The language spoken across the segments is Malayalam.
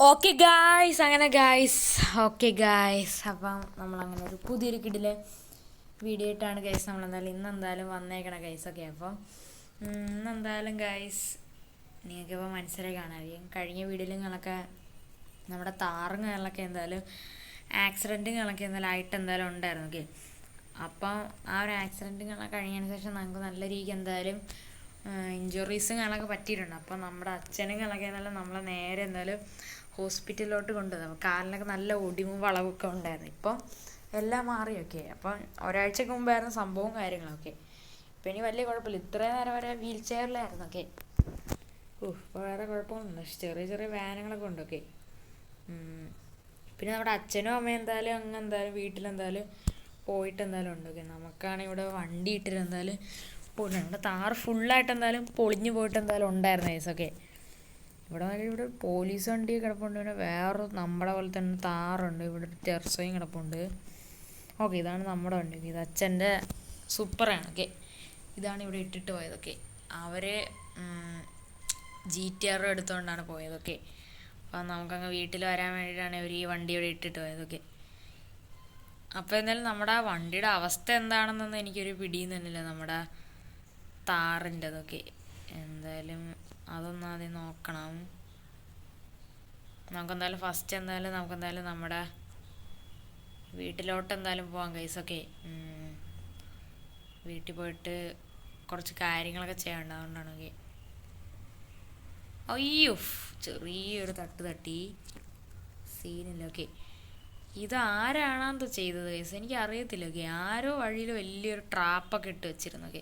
ഓക്കെ ഗായ്സ്, അങ്ങനെ ഗായ്സ്, ഓക്കെ ഗായ്സ്, അപ്പം നമ്മളങ്ങനെ ഒരു പുതിയൊരു കിടിലെ വീഡിയോ ആയിട്ടാണ് ഗൈസ് നമ്മളെന്തായാലും ഇന്നെന്തായാലും വന്നേക്കണം ഗൈസ്. ഓക്കെ, അപ്പം ഇന്നെന്തായാലും ഗൈസ് നിങ്ങൾക്കിപ്പോൾ മനസ്സിലായി കാണാമായിരിക്കും. കഴിഞ്ഞ വീഡിയോയിലൊക്കെ നമ്മുടെ താറുകളൊക്കെ എന്തായാലും ആക്സിഡൻറ്റുകളൊക്കെ എന്തായാലും ആയിട്ട് എന്തായാലും ഉണ്ടായിരുന്നു. ഓക്കെ, അപ്പം ആ ഒരു ആക്സിഡൻറ്റുകളൊക്കെ കഴിഞ്ഞതിന് ശേഷം നമുക്ക് നല്ല രീതിക്ക് എന്തായാലും ഇഞ്ചുറീസുകളൊക്കെ പറ്റിയിട്ടുണ്ട്. അപ്പം നമ്മുടെ അച്ഛനുകളൊക്കെ എന്തായാലും നമ്മളെ നേരെ എന്തായാലും ഹോസ്പിറ്റലിലോട്ട് കൊണ്ടുവന്നു. കാലിനൊക്കെ നല്ല ഒടിവും വളവൊക്കെ ഉണ്ടായിരുന്നു. ഇപ്പം എല്ലാം മാറിയൊക്കെ. അപ്പം ഒരാഴ്ചക്ക് മുമ്പായിരുന്നു സംഭവവും കാര്യങ്ങളൊക്കെ. ഇപ്പം ഇനി വലിയ കുഴപ്പമില്ല. ഇത്രയും നേരം വരെ വീൽ ചെയറിലായിരുന്നു. ഓക്കെ, ഇപ്പോൾ വേറെ കുഴപ്പമൊന്നുമില്ല. ചെറിയ ചെറിയ വേദനകളൊക്കെ ഉണ്ടൊക്കെ. പിന്നെ നമ്മുടെ അച്ഛനും അമ്മയും എന്തായാലും എന്തായാലും വീട്ടിലെന്തായാലും പോയിട്ട് എന്തായാലും ഉണ്ട്. ഓക്കെ, നമുക്കാണെങ്കിൽ ഇവിടെ വണ്ടി ഇട്ടിട്ട് എന്തായാലും പോയിട്ടുണ്ട്. നമ്മുടെ താറ് ഫുള്ളായിട്ട് എന്തായാലും പൊളിഞ്ഞു പോയിട്ട് എന്തായാലും ഉണ്ടായിരുന്നു കേസൊക്കെ. ഇവിടെ പോലീസ് വണ്ടി കിടപ്പുണ്ട്. പിന്നെ വേറെ നമ്മുടെ പോലെ തന്നെ താറുണ്ട്. ഇവിടെ ഒരു ടെർസോയും കിടപ്പുണ്ട്. ഓക്കെ, ഇതാണ് നമ്മുടെ വണ്ടി. ഇത് അച്ഛൻ്റെ സൂപ്പറാണ്. ഓക്കെ, ഇതാണ് ഇവിടെ ഇട്ടിട്ട് പോയതൊക്കെ. അവർ GTR എടുത്തുകൊണ്ടാണ് പോയതൊക്കെ. അപ്പം നമുക്കങ്ങ് വീട്ടിൽ വരാൻ വേണ്ടിയിട്ടാണ് ഇവർ ഈ വണ്ടി ഇവിടെ ഇട്ടിട്ട് പോയതൊക്കെ. അപ്പോൾ എന്തായാലും നമ്മുടെ ആ വണ്ടിയുടെ അവസ്ഥ എന്താണെന്നൊന്നും എനിക്കൊരു പിടിയും തന്നില്ല. നമ്മുടെ താറിൻ്റെതൊക്കെ എന്തായാലും അതൊന്നും ആദ്യം നോക്കണം. നമുക്കെന്തായാലും ഫസ്റ്റ് എന്തായാലും നമുക്കെന്തായാലും നമ്മുടെ വീട്ടിലോട്ട് എന്തായാലും പോകാം ഗൈസൊക്കെ. വീട്ടിൽ പോയിട്ട് കുറച്ച് കാര്യങ്ങളൊക്കെ ചെയ്യാനുണ്ട്. അതുകൊണ്ടാണ്. ഓക്കെ, അയ്യോ ചെറിയൊരു തട്ടി സീനില്ല. ഓക്കെ, ഇതാരാണെന്തോ ചെയ്തത് ഗൈസ്, എനിക്ക് അറിയത്തില്ല. ഓക്കെ, ആരോ വഴിയിൽ വലിയൊരു ട്രാപ്പൊക്കെ ഇട്ട് വെച്ചിരുന്നു. ഓക്കെ,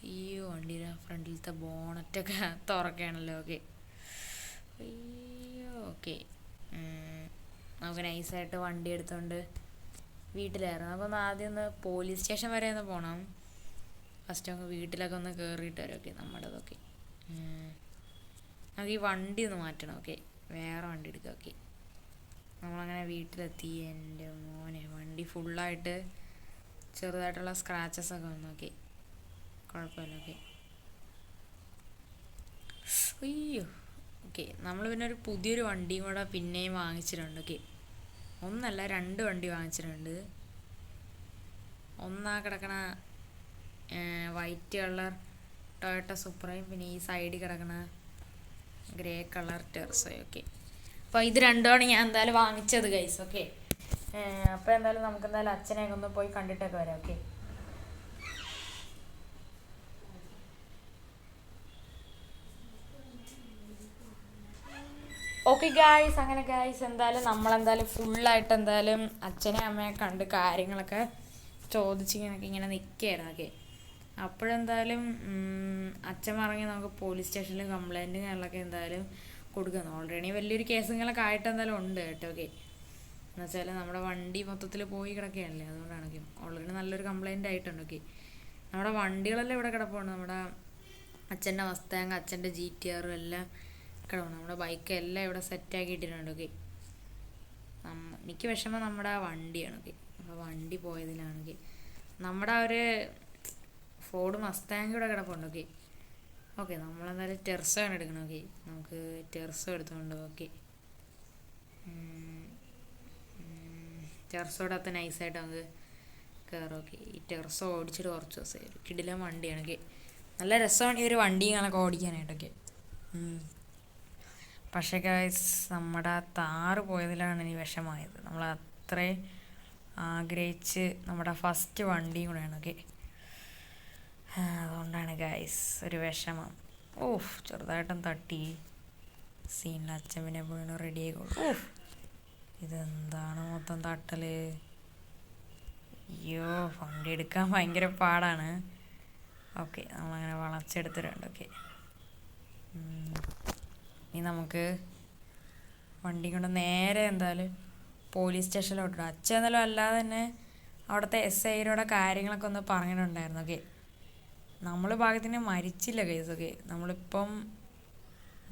അയ്യോ വണ്ടിയുടെ ഫ്രണ്ടിലത്തെ ബോണറ്റൊക്കെ തുറക്കുകയാണല്ലോ. ഓക്കെ, അയ്യോ. ഓക്കെ, നമുക്ക് നൈസായിട്ട് വണ്ടി എടുത്തുകൊണ്ട് വീട്ടിലായിരുന്നു. അപ്പോൾ ഒന്ന് ആദ്യം ഒന്ന് പോലീസ് സ്റ്റേഷൻ വരെ ഒന്ന് പോകണം. ഫസ്റ്റ് നമുക്ക് വീട്ടിലൊക്കെ ഒന്ന് കയറിയിട്ട് വരാം. ഓക്കെ, നമ്മുടേതൊക്കെ നമുക്ക് ഈ വണ്ടി ഒന്ന് മാറ്റണം. ഓക്കെ, വേറെ വണ്ടി എടുക്കാം. ഓക്കെ, നമ്മളങ്ങനെ വീട്ടിലെത്തി. എൻ്റെ മോനെ വണ്ടി ഫുള്ളായിട്ട് ചെറുതായിട്ടുള്ള സ്ക്രാച്ചസ് ഒക്കെ വന്നു. ഓക്കെ, കുഴപ്പമില്ല. ഓക്കെ, അയ്യോ. ഓക്കെ, നമ്മൾ പിന്നെ ഒരു പുതിയൊരു വണ്ടിയും കൂടെ പിന്നെയും വാങ്ങിച്ചിട്ടുണ്ട്. ഓക്കെ, ഒന്നല്ല 2 വണ്ടി വാങ്ങിച്ചിട്ടുണ്ട്. ഒന്നാ കിടക്കണ വൈറ്റ് കളർ ടൊയോട്ട സൂപ്പറയും, പിന്നെ ഈ സൈഡിൽ കിടക്കണ ഗ്രേ കളർ ടെർസോയും. ഓക്കെ, അപ്പോൾ ഇത് രണ്ടുമാണ് ഞാൻ എന്തായാലും വാങ്ങിച്ചത് ഗൈസ്. ഓക്കെ, അപ്പോൾ എന്തായാലും നമുക്ക് എന്തായാലും അച്ഛനെയൊക്കെ ഒന്ന് പോയി കണ്ടിട്ടൊക്കെ വരാം. ഓക്കെ, ഓക്കെ ഗായ്സ്, അങ്ങനെ ഗായ്സ് എന്തായാലും നമ്മളെന്തായാലും ഫുള്ളായിട്ട് എന്തായാലും അച്ഛനെ അമ്മയെ കണ്ട് കാര്യങ്ങളൊക്കെ ഇങ്ങനെ നിൽക്കുകയായിരുന്നു. ഓക്കെ, അപ്പോഴെന്തായാലും അച്ഛൻ പറഞ്ഞ് നമുക്ക് പോലീസ് സ്റ്റേഷനിൽ കംപ്ലൈൻറ്റ് കാര്യങ്ങളൊക്കെ എന്തായാലും കൊടുക്കുന്നു. ഓൾറെഡി വലിയൊരു കേസുകളൊക്കെ ആയിട്ട് എന്തായാലും ഉണ്ട് കേട്ടോ. ഓക്കെ, എന്നുവെച്ചാൽ നമ്മുടെ വണ്ടി മൊത്തത്തിൽ പോയി കിടക്കുകയല്ലേ, അതുകൊണ്ടാണ്. ഓൾറെഡി നല്ലൊരു കംപ്ലൈൻറ്റ് ആയിട്ടുണ്ട്. ഓക്കെ, നമ്മുടെ വണ്ടികളെല്ലാം ഇവിടെ കിടപ്പുണ്ട്. നമ്മുടെ അച്ഛൻ്റെ മസ്താങ്, അച്ഛൻ്റെ GTR എല്ലാം കിടപ്പുണ്ട്. നമ്മുടെ ബൈക്ക് എല്ലാം ഇവിടെ സെറ്റാക്കി ഇട്ടിട്ടുണ്ട്. ഓക്കെ, എനിക്ക് വിഷമം നമ്മുടെ ആ വണ്ടിയാണ്. ഓക്കെ, നമ്മുടെ വണ്ടി പോയതിലാണ്. ഓക്കെ, നമ്മുടെ ആ ഒരു ഫോർഡ് മസ്താങ് ഇവിടെ കിടപ്പുണ്ട്. ഓക്കെ, ഓക്കെ, നമ്മളെന്തായാലും ടെർസോ ആണ് എടുക്കണം. ഓക്കെ, നമുക്ക് ടെർസോ എടുത്തുകൊണ്ട്. ഓക്കെ, ടെർസോടെ അകത്ത് നൈസായിട്ട് നമുക്ക് കയറും. ഓക്കെ, ഈ ടെർസോ ഓടിച്ചിട്ട് കുറച്ച് ദിവസമായി. ഒരു കിടിലൻ വണ്ടിയാണ്. ഓക്കെ, നല്ല രസമാണ് ഈ ഒരു വണ്ടികളൊക്കെ ഓടിക്കാനായിട്ടൊക്കെ. പക്ഷേ ഗൈസ് നമ്മുടെ താറ് പോയതിലാണ് ഇനി വിഷമായത്. നമ്മൾ അത്രയും ആഗ്രഹിച്ച് നമ്മുടെ ഫസ്റ്റ് വണ്ടിയും കൂടെയാണ്. ഓക്കെ, അതുകൊണ്ടാണ് ഗൈസ് ഒരു വിഷമം. ചെറുതായിട്ടും തട്ടി സീനിൽ അച്ഛനെ വീണ് റെഡി ആയിക്കോളൂ. ഇതെന്താണ് മൊത്തം തട്ടല്. അയ്യോ, വണ്ടി എടുക്കാൻ ഭയങ്കര പാടാണ്. ഓക്കെ, നമ്മളങ്ങനെ വളച്ചെടുത്തിട്ടുണ്ട്. ഓക്കെ, ഇനി നമുക്ക് വണ്ടി കൊണ്ട് നേരെ എന്തായാലും പോലീസ് സ്റ്റേഷനിലോട്ട്. അച്ഛൻ എന്നാലും അല്ലാതെ തന്നെ അവിടുത്തെ SIയോടെ കാര്യങ്ങളൊക്കെ ഒന്ന് പറഞ്ഞിട്ടുണ്ടായിരുന്നു. ഓക്കെ, നമ്മൾ ഭാഗ്യത്തിന് മരിച്ചില്ല കേസ്. ഓക്കെ, നമ്മളിപ്പം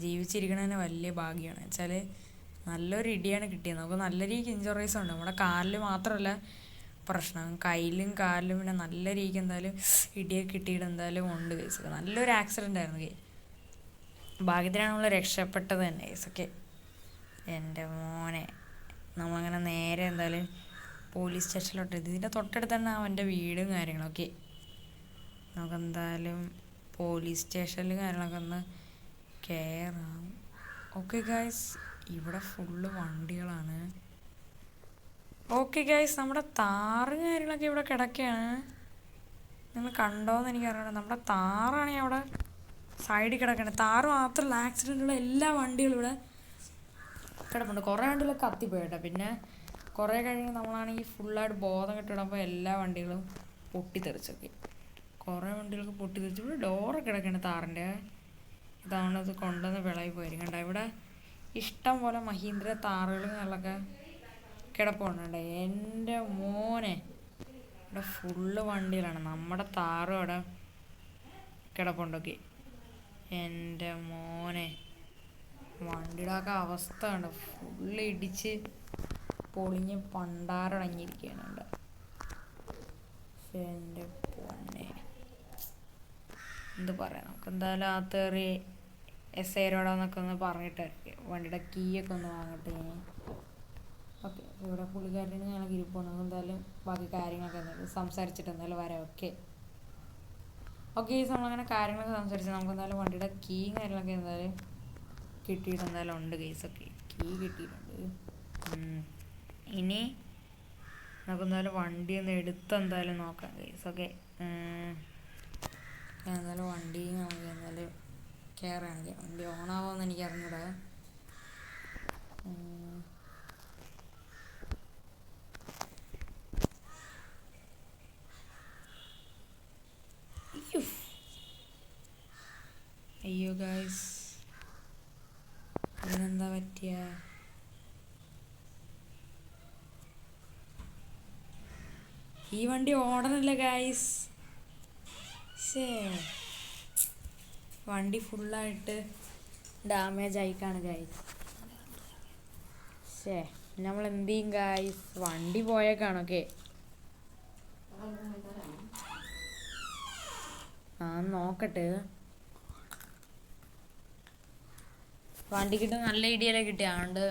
ജീവിച്ചിരിക്കണതിന് വലിയ ഭാഗ്യമാണ്. വെച്ചാൽ നല്ലൊരു ഇടിയാണ് കിട്ടിയത്. നമുക്ക് നല്ല രീതിക്ക് ഇഞ്ചുറീസ് ഉണ്ട്. നമ്മുടെ കാലിൽ മാത്രമല്ല പ്രശ്നം, കയ്യിലും കാലിലും പിന്നെ നല്ല രീതിക്ക് എന്തായാലും ഇടിയൊക്കെ കിട്ടിയിട്ട് എന്തായാലും ഉണ്ട് കേസ്. നല്ലൊരു ആക്സിഡൻ്റ് ആയിരുന്നു. ഭാഗ്യത്തിനാണ് നമ്മൾ രക്ഷപ്പെട്ടത് തന്നെ കേസ്. ഓക്കെ, എൻ്റെ മോനെ. നമ്മളങ്ങനെ നേരെ എന്തായാലും പോലീസ് സ്റ്റേഷനിലോട്ട് ഇതിൻ്റെ തൊട്ടടുത്ത് തന്നെ അവൻ്റെ വീടും കാര്യങ്ങളൊക്കെ. നമുക്കെന്തായാലും പോലീസ് സ്റ്റേഷനിലും കാര്യങ്ങളൊക്കെ ഒന്ന് കയറാം. ഓക്കെ ഗൈസ്, ഇവിടെ ഫുള്ള് വണ്ടികളാണ്. ഓക്കെ ഗൈസ്, നമ്മുടെ താറും കാര്യങ്ങളൊക്കെ ഇവിടെ കിടക്കുകയാണ്. നിങ്ങൾ കണ്ടോയെന്ന് എനിക്കറിയണം. നമ്മുടെ താറാണെങ്കിൽ അവിടെ സൈഡിൽ കിടക്കുകയാണ്. താറ് മാത്രമല്ല, ആക്സിഡൻറ്റുള്ള എല്ലാ വണ്ടികളും ഇവിടെ കിടപ്പുണ്ട്. കുറേ വണ്ടികളൊക്കെ കത്തിപ്പോയിട്ടോ. പിന്നെ കുറേ കഴിഞ്ഞ് നമ്മളാണെങ്കിൽ ഫുള്ളായിട്ട് ബോധം കെട്ടിടുമ്പോൾ എല്ലാ വണ്ടികളും പൊട്ടിത്തെറിച്ചൊക്കെ. കുറേ വണ്ടികൾക്ക് പൊട്ടിത്തെറിച്ചു. ഇവിടെ ഡോറൊക്കെ കിടക്കുകയാണ് താറിൻ്റെ. ഇതാണ് ഇത് കൊണ്ടുവന്ന് വിളയി പോയിരിക്കും. കണ്ടോ ഇവിടെ ഇഷ്ടം പോലെ മഹീന്ദ്ര താറുകളും കാര്യങ്ങളൊക്കെ കിടപ്പുണ്ട്. എൻ്റെ മോനെ, ഇവിടെ ഫുള്ള് വണ്ടികളാണ്. നമ്മുടെ താറും അവിടെ കിടപ്പുണ്ടൊക്കെ. എൻ്റെ മോനെ, വണ്ടിയുടെ ഒക്കെ അവസ്ഥ കണ്ടോ, ഫുള്ള് ഇടിച്ച് പൊളിഞ്ഞ് പണ്ടാരടങ്ങിയിരിക്കുകയാണ് ഇവിടെ. എൻ്റെ പൊന്നെ, എന്ത് പറയാം. നമുക്ക് എന്തായാലും ആ കയറി SI-രോടാന്നൊക്കെ ഒന്ന് പറഞ്ഞിട്ടായിരിക്കും. വണ്ടിയുടെ കീ ഒക്കെ ഒന്ന് വാങ്ങട്ടെ ഞാൻ. ഓക്കെ, ഇവിടെ പുള്ളിക്കാരന് ഞങ്ങൾക്ക് ഇരിപ്പുണ്ട്. എന്തായാലും ബാക്കി കാര്യങ്ങളൊക്കെ എന്തായാലും സംസാരിച്ചിട്ട് എന്തായാലും വരാം. ഓക്കെ നമ്മളങ്ങനെ കാര്യങ്ങളൊക്കെ സംസാരിച്ച് നമുക്ക് എന്തായാലും വണ്ടിയുടെ കീയും കാര്യങ്ങളൊക്കെ എന്തായാലും കിട്ടിയിട്ട് എന്തായാലും ഉണ്ട് കേസൊക്കെ. കീ കിട്ടിയിട്ടുണ്ട്. ഇനി നമുക്ക് എന്തായാലും വണ്ടി ഒന്ന് എടുത്ത് എന്തായാലും നോക്കാം കേസൊക്കെ. എന്തായാലും വണ്ടി നമുക്ക് എന്തായാലും കയറുകയാണെങ്കിൽ വണ്ടി ഓണാവുമെന്ന് എനിക്ക് അറിഞ്ഞൂടാ. അയ്യോ ഗായ്സ്, ഇതിനെന്താ പറ്റിയ? ഈ വണ്ടി ഓടണില്ല ഗായ്സ്. വണ്ടി ഫുള്ളായിട്ട് ഡാമേജ് ആയിക്കാണ് ഗായ്സ്. നമ്മൾ എന്ത് ചെയ്യും ഗായ്സ്? വണ്ടി പോയേക്കാണൊക്കെ. നോക്കട്ടെ. വണ്ടിക്കിട്ട് നല്ല ഇടിയല്ലേ കിട്ടിയ, അതുകൊണ്ട്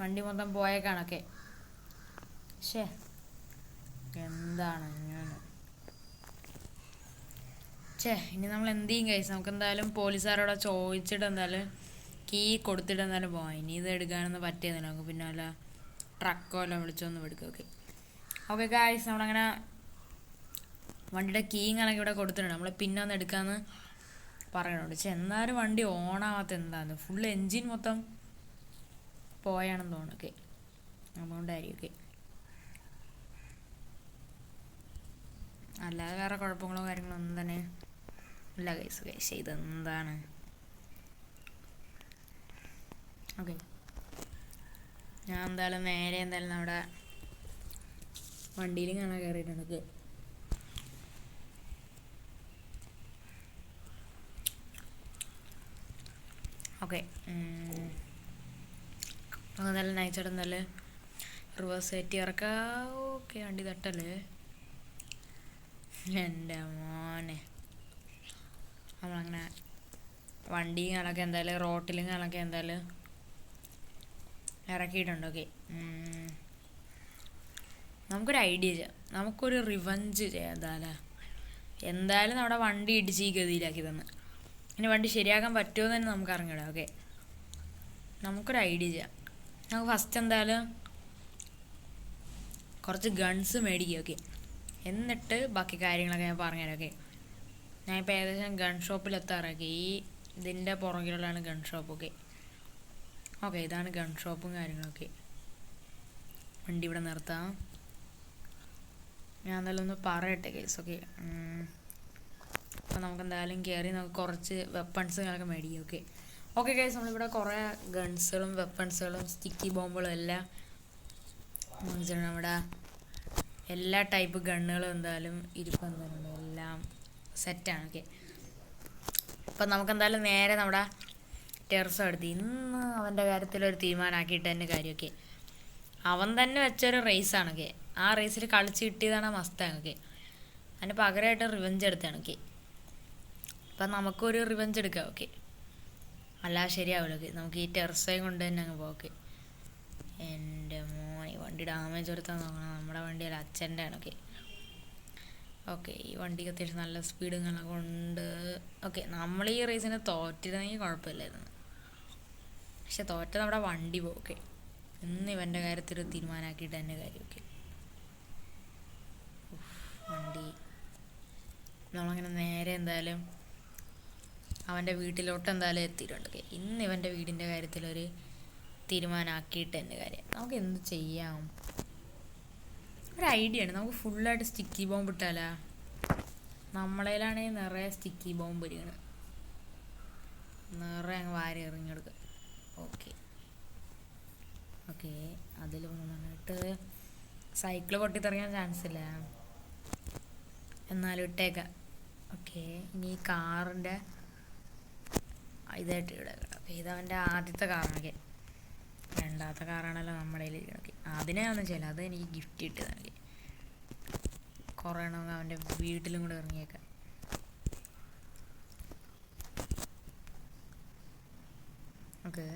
വണ്ടി മൊത്തം പോയേക്കാണൊക്കെ. എന്താണ് ഞാൻ ഇനി നമ്മൾ എന്ത് ചെയ്യും കഴിച്ച്? നമുക്ക് എന്തായാലും പോലീസുകാരോടെ ചോദിച്ചിട്ട് എന്തായാലും കീ കൊടുത്തിട്ട് എന്തായാലും പോവാം. ഇനി ഇത് എടുക്കാനൊന്നും പറ്റിയതില്ല. നമുക്ക് പിന്നെ വല്ല ട്രക്കോ എല്ലാം വിളിച്ചൊന്നും എടുക്കും. ഓക്കെ ഗായ്സ്, നമ്മളങ്ങനെ വണ്ടിയുടെ കീയും കണക്ക് ഇവിടെ കൊടുത്തിട്ടുണ്ട്. നമ്മൾ പിന്നെ ഒന്ന് എടുക്കാമെന്ന് പറയണുണ്ട്. എന്നാലും വണ്ടി ഓണാവാത്ത എന്താന്ന്, ഫുൾ എൻജിൻ മൊത്തം പോയാണെന്ന് തോന്നുന്നു. അതുകൊണ്ടായിരിക്കും. അല്ലാതെ വേറെ കുഴപ്പങ്ങളോ കാര്യങ്ങളോ ഒന്നും തന്നെ ഇല്ല ഗൈസ്. ഇതെന്താണ്? ഓക്കെ, ഞാൻ എന്തായാലും നേരെ എന്തായാലും നമ്മുടെ വണ്ടിയിലും കാണാൻ കയറിയിട്ടുണ്ട്. ഓക്കെ, എന്തായാലും നയിച്ചിട്ട് എന്തായാലും റിവേഴ്സ് കയറ്റി ഇറക്കാം. ഓക്കെ, വണ്ടി തട്ടല്ലേ എൻ്റെ മോനെ. നമ്മളങ്ങനെ വണ്ടിയും കണക്കെ എന്തായാലും റോട്ടിലും കണക്കെ എന്തായാലും ഇറക്കിയിട്ടുണ്ട്. ഓക്കെ, നമുക്കൊരു ഐഡിയ ചെയ്യാം. നമുക്കൊരു റിവഞ്ച് ചെയ്യാം. എന്തായാലും നമ്മുടെ വണ്ടി ഇടിച്ച് ഈ ഗതിയിലാക്കി തന്ന് ഇനി വണ്ടി ശരിയാക്കാൻ പറ്റുമോ എന്ന് തന്നെ നമുക്ക് അറിഞ്ഞിടാം. ഓക്കെ, നമുക്കൊരു ഐഡിയ ചെയ്യാം. നമുക്ക് ഫസ്റ്റ് എന്തായാലും കുറച്ച് ഗൺസ് മേടിക്കുക. ഓക്കെ, എന്നിട്ട് ബാക്കി കാര്യങ്ങളൊക്കെ ഞാൻ പറഞ്ഞുതരാം. ഓക്കെ, ഞാനിപ്പോൾ ഏകദേശം ഗൺ ഷോപ്പിൽ എത്താറാക്കി. ഇതിൻ്റെ പുറകിലുള്ളതാണ് ഗൺ ഷോപ്പ്. ഓക്കെ, ഇതാണ് ഗൺ ഷോപ്പും കാര്യങ്ങളൊക്കെ. വണ്ടി ഇവിടെ നിർത്താം. ഞാൻ എന്തായാലും ഒന്ന് പറയട്ടെ കേസ്. അപ്പോൾ നമുക്ക് എന്തായാലും കയറി നമുക്ക് കുറച്ച് വെപ്പൺസുകളൊക്കെ മേടിക്കും. ഓക്കെ കേസ്, നമ്മളിവിടെ കുറേ ഗൺസുകളും വെപ്പൺസുകളും സ്റ്റിക്കി ബോംബുകളും എല്ലാം നമ്മുടെ എല്ലാ ടൈപ്പ് ഗണ്ണുകളും എന്തായാലും ഇരിപ്പുണ്ട്. എല്ലാം സെറ്റാണ്. അപ്പം നമുക്കെന്തായാലും നേരെ നമ്മുടെ ടെറസ് എടുത്ത് ഇന്ന് അവൻ്റെ കാര്യത്തിലൊരു തീരുമാനമാക്കിയിട്ട് തന്നെ കാര്യമൊക്കെ. അവൻ തന്നെ വെച്ചൊരു റേസാണ്. ആ റേസിൽ കളിച്ച് കിട്ടിയതാണ് മസ്താങ്. അതിന് പകരമായിട്ട് റിവെഞ്ച് എടുത്താണ്. അപ്പം നമുക്കൊരു റിവെഞ്ച് എടുക്കാം. അല്ലാതെ ശരിയാവില്ല. നമുക്ക് ഈ ടെറസയും കൊണ്ട് തന്നെ അങ്ങ് പോക്കെ. എൻ്റെ മോനെ വണ്ടി ഡാമേജ് വരുത്താൻ നോക്കണം. നമ്മുടെ വണ്ടിയല്ല, അച്ഛൻ്റെ ആണൊക്കെ. ഓക്കെ, ഈ വണ്ടിക്ക് അത്യാവശ്യം നല്ല സ്പീഡുകളൊക്കെ ഉണ്ട്. ഓക്കെ, നമ്മൾ ഈ റേസിന് തോറ്റിരുന്നെങ്കിൽ കുഴപ്പമില്ലായിരുന്നു. പക്ഷെ തോറ്റ നമ്മുടെ വണ്ടി പോക്കെ. ഇന്ന് ഇവൻ്റെ കാര്യത്തിൽ തീരുമാനമാക്കിയിട്ട് തന്നെ കാര്യമൊക്കെ. വണ്ടി നമ്മളങ്ങനെ നേരെ എന്തായാലും അവൻ്റെ വീട്ടിലോട്ട് എന്തായാലും എത്തിയിട്ടുണ്ട്. ഇന്ന് ഇവൻ്റെ വീടിൻ്റെ കാര്യത്തിലൊരു തീരുമാനമാക്കിയിട്ട് എൻ്റെ കാര്യം. നമുക്ക് എന്ത് ചെയ്യാം? ഒരു ഐഡിയ ആണ്. നമുക്ക് ഫുള്ളായിട്ട് സ്റ്റിക്കി ബോംബ് ഇട്ടാലാ? നമ്മളേലാണെങ്കിൽ നിറയെ സ്റ്റിക്കി ബോംബ് വരികയാണ്. നിറയെ അങ്ങ് വാരി എറിഞ്ഞെടുക്കുക. ഓക്കെ ഓക്കെ, അതിൽ മൂന്നിട്ട് സൈക്കിള് പൊട്ടിത്തെറിയാൻ ചാൻസ് ഇല്ല, എന്നാലും ഇട്ടേക്കാം. ഓക്കെ, ഇനി ഈ കാറിൻ്റെ ഇതായിട്ട് ഇടേക്കാം. ഓക്കെ, ഇതവൻ്റെ ആദ്യത്തെ കാറാണൊക്കെ. രണ്ടാമത്തെ കാറാണല്ലോ നമ്മുടെ കയ്യിലിരിക്കണൊക്കെ. അതിനെ ഒന്നും ചെയ്യില്ല, അത് എനിക്ക് ഗിഫ്റ്റ് കിട്ടിയതാണ്. കുറേ എണ്ണം അവൻ്റെ വീട്ടിലും കൂടെ ഇറങ്ങിയേക്കാം. ഓക്കെ,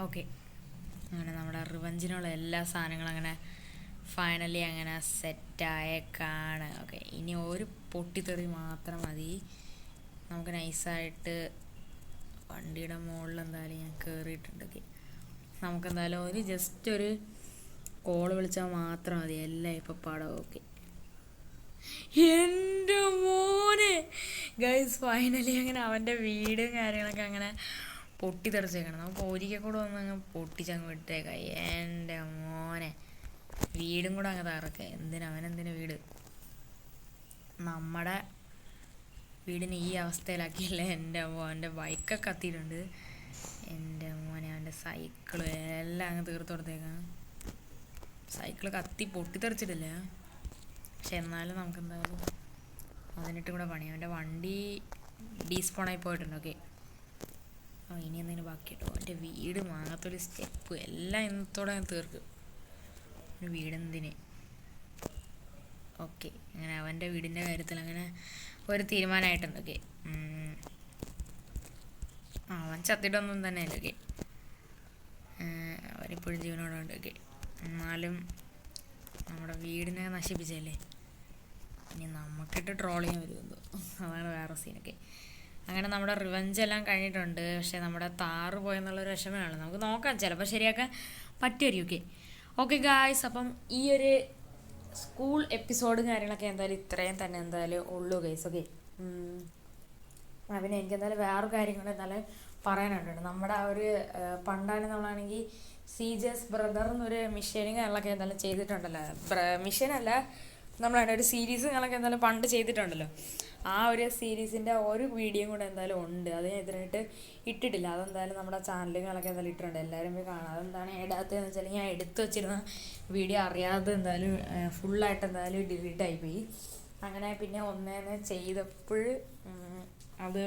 ഓക്കെ, അങ്ങനെ നമ്മുടെ റിവഞ്ചിനുള്ള എല്ലാ സാധനങ്ങളും അങ്ങനെ ഫൈനലി അങ്ങനെ സെറ്റായേക്കാണ്. ഓക്കെ, ഇനി ഒരു പൊട്ടിത്തെറി മാത്രം മതി. നമുക്ക് നൈസായിട്ട് വണ്ടിയുടെ മുകളിൽ എന്തായാലും ഞാൻ കയറിയിട്ടുണ്ട്. ഓക്കെ, നമുക്കെന്തായാലും ഒരു ജസ്റ്റ് ഒരു കോള് വിളിച്ചാൽ മാത്രം മതി, എല്ലാം ഇപ്പം പടം. ഓക്കെ, എൻ്റെ മോനെ ഗൈസ്, ഫൈനലി അങ്ങനെ അവൻ്റെ വീടും കാര്യങ്ങളൊക്കെ അങ്ങനെ പൊട്ടിത്തെറിച്ചേക്കണം. നമുക്ക് ഒരിക്കൽ കൂടെ വന്ന് അങ്ങ് പൊട്ടിച്ചങ്ങ് വിട്ടേക്കാം. എൻ്റെ മോനെ വീടും കൂടെ അങ്ങ് തകർക്കുക. അവനെന്തിനാ വീട്? നമ്മുടെ വീടിന് ഈ അവസ്ഥയിലാക്കിയില്ലേ എൻ്റെ മോൻ്റെ ബൈക്കൊക്കെ കത്തിയിട്ടുണ്ട്. എൻ്റെ മോനെ അവൻ്റെ സൈക്കിള് എല്ലാം അങ്ങ് തീർത്ത് കൊടുത്തേക്കാം. സൈക്കിള് കത്തി പൊട്ടിത്തെറിച്ചിട്ടില്ല, പക്ഷെ എന്നാലും നമുക്ക് എന്തായാലും അതിനിട്ട് കൂടെ പണി. അവൻ്റെ വണ്ടി ഡീസ്പോണായി പോയിട്ടുണ്ട്. ഓക്കെ, ഇനി എന്തെങ്കിലും ബാക്കിയിട്ടോ. എൻ്റെ വീട് മാങ്ങത്തൊരു സ്റ്റെപ്പ് എല്ലാം ഇന്നത്തോടെ ഞാൻ തീർക്കും. ഒരു വീടെന്തിന്? ഓക്കെ, അങ്ങനെ അവൻ്റെ വീടിൻ്റെ കാര്യത്തിൽ അങ്ങനെ ഒരു തീരുമാനമായിട്ടുണ്ട്. ഓക്കെ, അവൻ ചത്തിട്ടൊന്നും തന്നെ അല്ല. ഓക്കെ, അവനിപ്പോഴും ജീവനോടെ ഉണ്ട്. ഓക്കെ, എന്നാലും നമ്മുടെ വീടിനെ നശിപ്പിച്ചല്ലേ, ഇനി നമുക്കിട്ട് ട്രോൾ ചെയ്യാൻ വരുമല്ലോ, അതാണ് വേറെ സീനൊക്കെ. അങ്ങനെ നമ്മുടെ റിവഞ്ച് എല്ലാം കഴിഞ്ഞിട്ടുണ്ട്. പക്ഷേ നമ്മുടെ താറ് പോയെന്നുള്ളൊരു വിഷമമാണ്. നമുക്ക് നോക്കാം, ചിലപ്പോൾ ശരിയാക്കാൻ പറ്റുമായിരിക്കും. ഓക്കെ ഓക്കെ ഗായ്സ്, അപ്പം ഈ ഒരു സ്കൂൾ എപ്പിസോഡും കാര്യങ്ങളൊക്കെ എന്തായാലും ഇത്രയും തന്നെ എന്തായാലും ഉള്ളൂ ഗൈസ്. ഓക്കെ, പിന്നെ എനിക്ക് എന്തായാലും വേറെ കാര്യങ്ങൾ എന്തായാലും പറയാനുണ്ട്. നമ്മുടെ ആ ഒരു പണ്ടാണ് നമ്മളാണെങ്കിൽ CJ's ബ്രദർ എന്നൊരു മിഷനും കാര്യങ്ങളൊക്കെ എന്തായാലും ചെയ്തിട്ടുണ്ടല്ലോ. മിഷനല്ല, നമ്മളാണ് ഒരു സീരീസ് കാര്യങ്ങളൊക്കെ എന്തായാലും പണ്ട് ചെയ്തിട്ടുണ്ടല്ലോ. ആ ഒരു സീരീസിൻ്റെ ഒരു വീഡിയോയും കൂടെ എന്തായാലും ഉണ്ട്. അതിന് എതിരായിട്ട് ഇട്ടിട്ടില്ല. അതെന്തായാലും നമ്മുടെ ചാനലുകളൊക്കെ എന്തായാലും ഇട്ടിട്ടുണ്ട്, എല്ലാവരും പോയി കാണാം. അതെന്താണ് ഇടാത്തതെന്ന് വെച്ചാൽ ഞാൻ എടുത്തു വെച്ചിരുന്ന വീഡിയോ അറിയാതെ എന്തായാലും ഫുള്ളായിട്ട് എന്തായാലും ഡിലീറ്റ് ആയിപ്പോയി. അങ്ങനെ പിന്നെ ഒന്നേന്ന് ചെയ്തപ്പോൾ അത്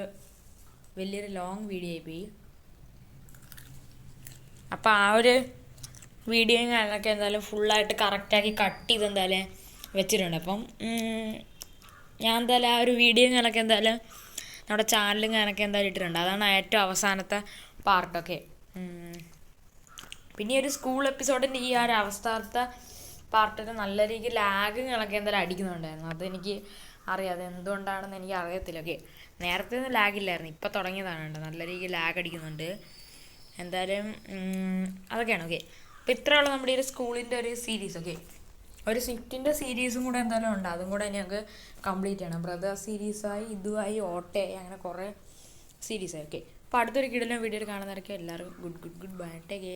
വലിയൊരു ലോങ് വീഡിയോ ആയിപ്പോയി. അപ്പോൾ ആ ഒരു വീഡിയോയും കാര്യങ്ങളൊക്കെ എന്തായാലും ഫുള്ളായിട്ട് കറക്റ്റാക്കി കട്ട് ചെയ്ത് എന്തായാലും വെച്ചിട്ടുണ്ട്. അപ്പം ഞാൻ എന്തായാലും ആ ഒരു വീഡിയോയും കാര്യങ്ങളൊക്കെ എന്തായാലും നമ്മുടെ ചാനലും കാര്യങ്ങളൊക്കെ എന്തായാലും ഇട്ടിട്ടുണ്ട്. അതാണ് ഏറ്റവും അവസാനത്തെ പാർട്ടൊക്കെ. പിന്നെ ഒരു സ്കൂൾ എപ്പിസോഡിൻ്റെ ഈ ഒരു അവസാനത്തെ പാർട്ടിന് നല്ല രീതിക്ക് ലാഗുകളൊക്കെ എന്തായാലും അടിക്കുന്നുണ്ടായിരുന്നു. അതെനിക്ക് അറിയാം, അത് എന്തുകൊണ്ടാണെന്ന് എനിക്ക് അറിയത്തില്ല. ഓക്കെ, നേരത്തെ ഒന്നും ലാഗില്ലായിരുന്നു, ഇപ്പം തുടങ്ങിയതാണ് കേട്ടോ, നല്ല രീതിക്ക് ലാഗ് അടിക്കുന്നുണ്ട്. എന്തായാലും അതൊക്കെയാണ്. ഓക്കെ, അപ്പോൾ ഇത്രയുള്ള നമ്മുടെ ഈ ഒരു സ്കൂളിൻ്റെ ഒരു സീരീസ്. ഓക്കെ, ഒരു സ്വിഫ്റ്റിൻ്റെ സീരീസും കൂടെ എന്തായാലും ഉണ്ട്, അതും കൂടെ ഇനി ഞങ്ങൾക്ക് കംപ്ലീറ്റ് ചെയ്യണം. ബ്രദർ സീരീസായി, ഇതുമായി, ഓട്ടയായി, അങ്ങനെ കുറേ സീരീസായി. ഓക്കെ, അപ്പോൾ അടുത്തൊരു കിടിലൻ വീഡിയോയിൽ കാണുന്നവരൊക്കെ എല്ലാവർക്കും ഗുഡ് ബൈ, ടേക്ക് കെയർ.